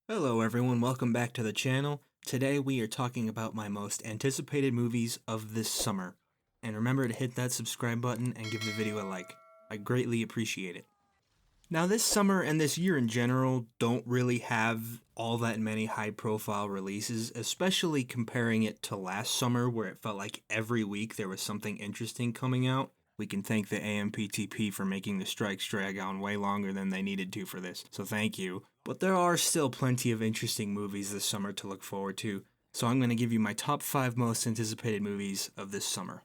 Hello everyone, welcome back to the channel. Today we are talking about my most anticipated movies of this summer. And remember to hit that subscribe button and give the video a like. I greatly appreciate it. Now this summer and this year in general don't really have all that many high profile releases, especially comparing it to last summer where it felt like every week there was something interesting coming out. We can thank the AMPTP for making the strikes drag on way longer than they needed to for this, so thank you. But there are still plenty of interesting movies this summer to look forward to, so I'm going to give you my top 5 most anticipated movies of this summer.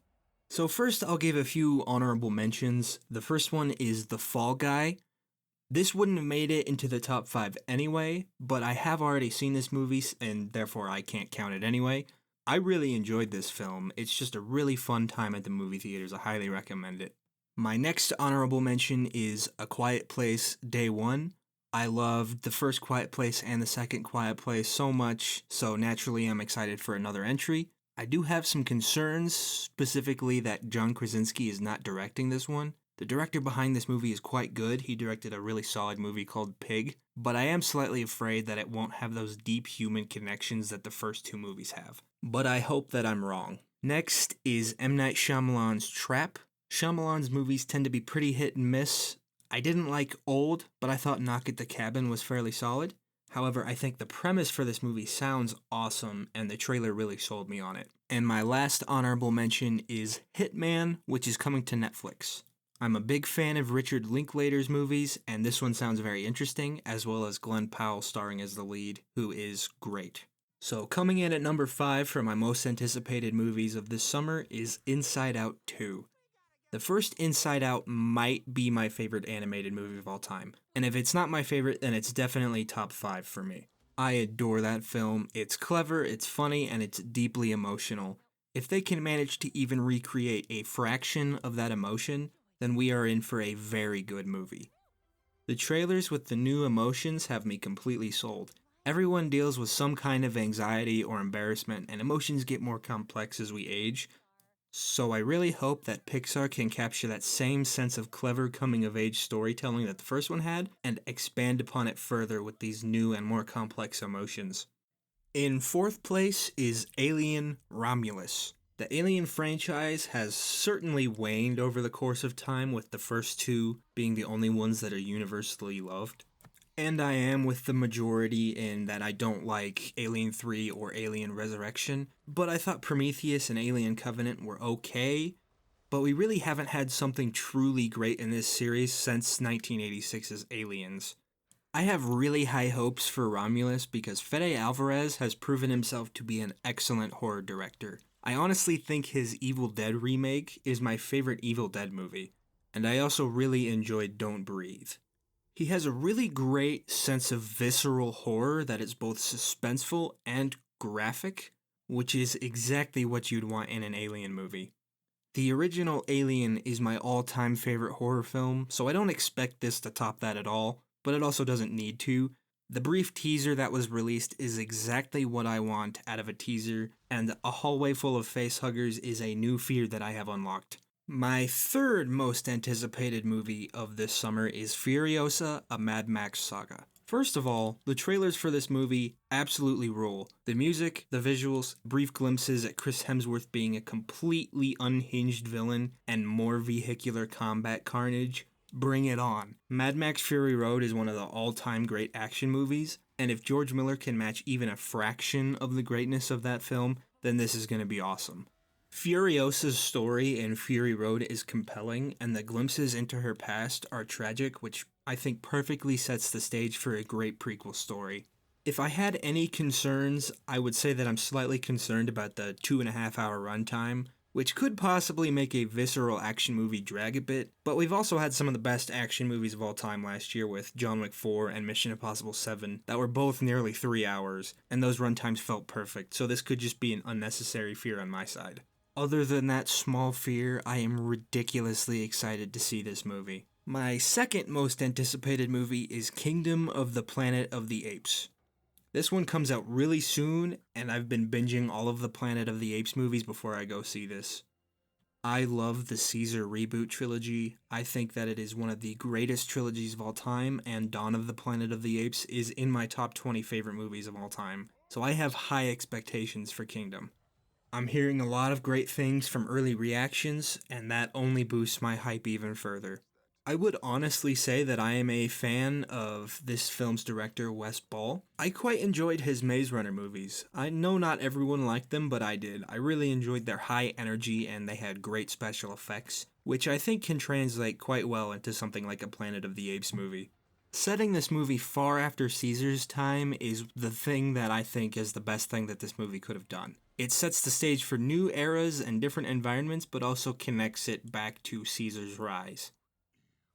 So first I'll give a few honorable mentions. The first one is The Fall Guy. This wouldn't have made it into the top 5 anyway, but I have already seen this movie and therefore I can't count it anyway. I really enjoyed this film. It's just a really fun time at the movie theaters. I highly recommend it. My next honorable mention is A Quiet Place Day 1. I loved the first Quiet Place and the second Quiet Place so much, so naturally I'm excited for another entry. I do have some concerns, specifically that John Krasinski is not directing this one. The director behind this movie is quite good. He directed a really solid movie called Pig, but I am slightly afraid that it won't have those deep human connections that the first two movies have. But I hope that I'm wrong. Next is M. Night Shyamalan's Trap. Shyamalan's movies tend to be pretty hit and miss. I didn't like Old, but I thought Knock at the Cabin was fairly solid. However, I think the premise for this movie sounds awesome, and the trailer really sold me on it. And my last honorable mention is Hitman, which is coming to Netflix. I'm a big fan of Richard Linklater's movies, and this one sounds very interesting, as well as Glenn Powell starring as the lead, who is great. So coming in at number 5 for my most anticipated movies of this summer is Inside Out 2. The first Inside Out might be my favorite animated movie of all time, and if it's not my favorite, then it's definitely top 5 for me. I adore that film. It's clever, it's funny, and it's deeply emotional. If they can manage to even recreate a fraction of that emotion, then we are in for a very good movie. The trailers with the new emotions have me completely sold. Everyone deals with some kind of anxiety or embarrassment, and emotions get more complex as we age. So I really hope that Pixar can capture that same sense of clever coming-of-age storytelling that the first one had, and expand upon it further with these new and more complex emotions. In 4th place is Alien Romulus. The Alien franchise has certainly waned over the course of time, with the first two being the only ones that are universally loved. And I am with the majority in that I don't like Alien 3 or Alien Resurrection, but I thought Prometheus and Alien Covenant were okay, but we really haven't had something truly great in this series since 1986's Aliens. I have really high hopes for Romulus because Fede Alvarez has proven himself to be an excellent horror director. I honestly think his Evil Dead remake is my favorite Evil Dead movie, and I also really enjoyed Don't Breathe. He has a really great sense of visceral horror that is both suspenseful and graphic, which is exactly what you'd want in an Alien movie. The original Alien is my all-time favorite horror film, so I don't expect this to top that at all, but it also doesn't need to. The brief teaser that was released is exactly what I want out of a teaser, and a hallway full of facehuggers is a new fear that I have unlocked. My third most anticipated movie of this summer is Furiosa, a Mad Max Saga. First of all, the trailers for this movie absolutely rule. The music, the visuals, brief glimpses at Chris Hemsworth being a completely unhinged villain, and more vehicular combat carnage. Bring it on. Mad Max Fury Road is one of the all-time great action movies, and if George Miller can match even a fraction of the greatness of that film, then this is going to be awesome. Furiosa's story in Fury Road is compelling, and the glimpses into her past are tragic, which I think perfectly sets the stage for a great prequel story. If I had any concerns, I would say that I'm slightly concerned about the 2.5-hour runtime, which could possibly make a visceral action movie drag a bit, but we've also had some of the best action movies of all time last year with John Wick 4 and Mission Impossible 7 that were both nearly 3 hours, and those runtimes felt perfect, so this could just be an unnecessary fear on my side. Other than that small fear, I am ridiculously excited to see this movie. My second most anticipated movie is Kingdom of the Planet of the Apes. This one comes out really soon, and I've been binging all of the Planet of the Apes movies before I go see this. I love the Caesar reboot trilogy. I think that it is one of the greatest trilogies of all time, and Dawn of the Planet of the Apes is in my top 20 favorite movies of all time. So I have high expectations for Kingdom. I'm hearing a lot of great things from early reactions, and that only boosts my hype even further. I would honestly say that I am a fan of this film's director, Wes Ball. I quite enjoyed his Maze Runner movies. I know not everyone liked them, but I did. I really enjoyed their high energy and they had great special effects, which I think can translate quite well into something like a Planet of the Apes movie. Setting this movie far after Caesar's time is the thing that I think is the best thing that this movie could have done. It sets the stage for new eras and different environments, but also connects it back to Caesar's rise.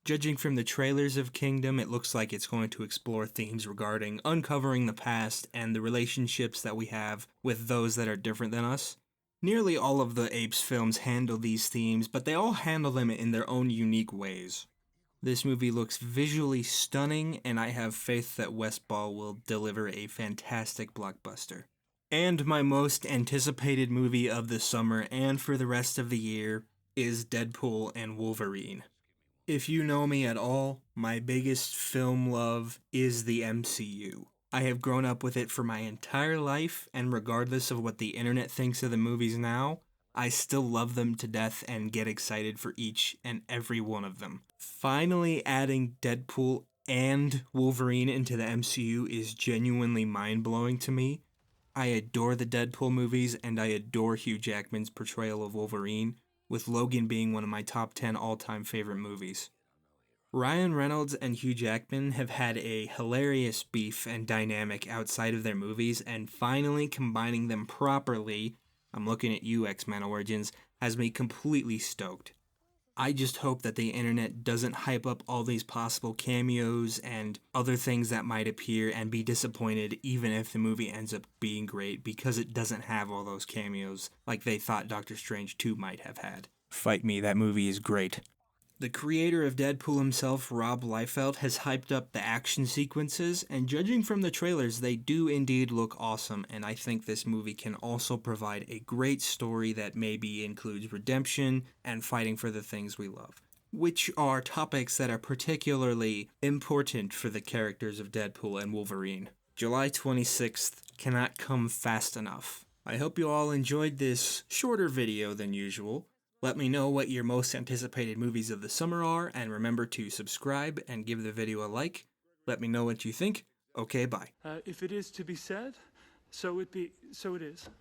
Judging from the trailers of Kingdom, it looks like it's going to explore themes regarding uncovering the past and the relationships that we have with those that are different than us. Nearly all of the Apes films handle these themes, but they all handle them in their own unique ways. This movie looks visually stunning, and I have faith that Wes Ball will deliver a fantastic blockbuster. And my most anticipated movie of the summer and for the rest of the year is Deadpool and Wolverine. If you know me at all, my biggest film love is the MCU. I have grown up with it for my entire life, and regardless of what the internet thinks of the movies now, I still love them to death and get excited for each and every one of them. Finally, adding Deadpool and Wolverine into the MCU is genuinely mind blowing to me. I adore the Deadpool movies, and I adore Hugh Jackman's portrayal of Wolverine, with Logan being one of my top 10 all time favorite movies. Ryan Reynolds and Hugh Jackman have had a hilarious beef and dynamic outside of their movies, and finally combining them properly, I'm looking at you, X-Men Origins, has me completely stoked. I just hope that the internet doesn't hype up all these possible cameos and other things that might appear and be disappointed even if the movie ends up being great because it doesn't have all those cameos like they thought Doctor Strange 2 might have had. Fight me, that movie is great. The creator of Deadpool himself, Rob Liefeld, has hyped up the action sequences, and judging from the trailers, they do indeed look awesome, and I think this movie can also provide a great story that maybe includes redemption and fighting for the things we love, which are topics that are particularly important for the characters of Deadpool and Wolverine. July 26th cannot come fast enough. I hope you all enjoyed this shorter video than usual. Let me know what your most anticipated movies of the summer are, and remember to subscribe and give the video a like. Let me know what you think. Okay, bye. If it is to be said, so it is.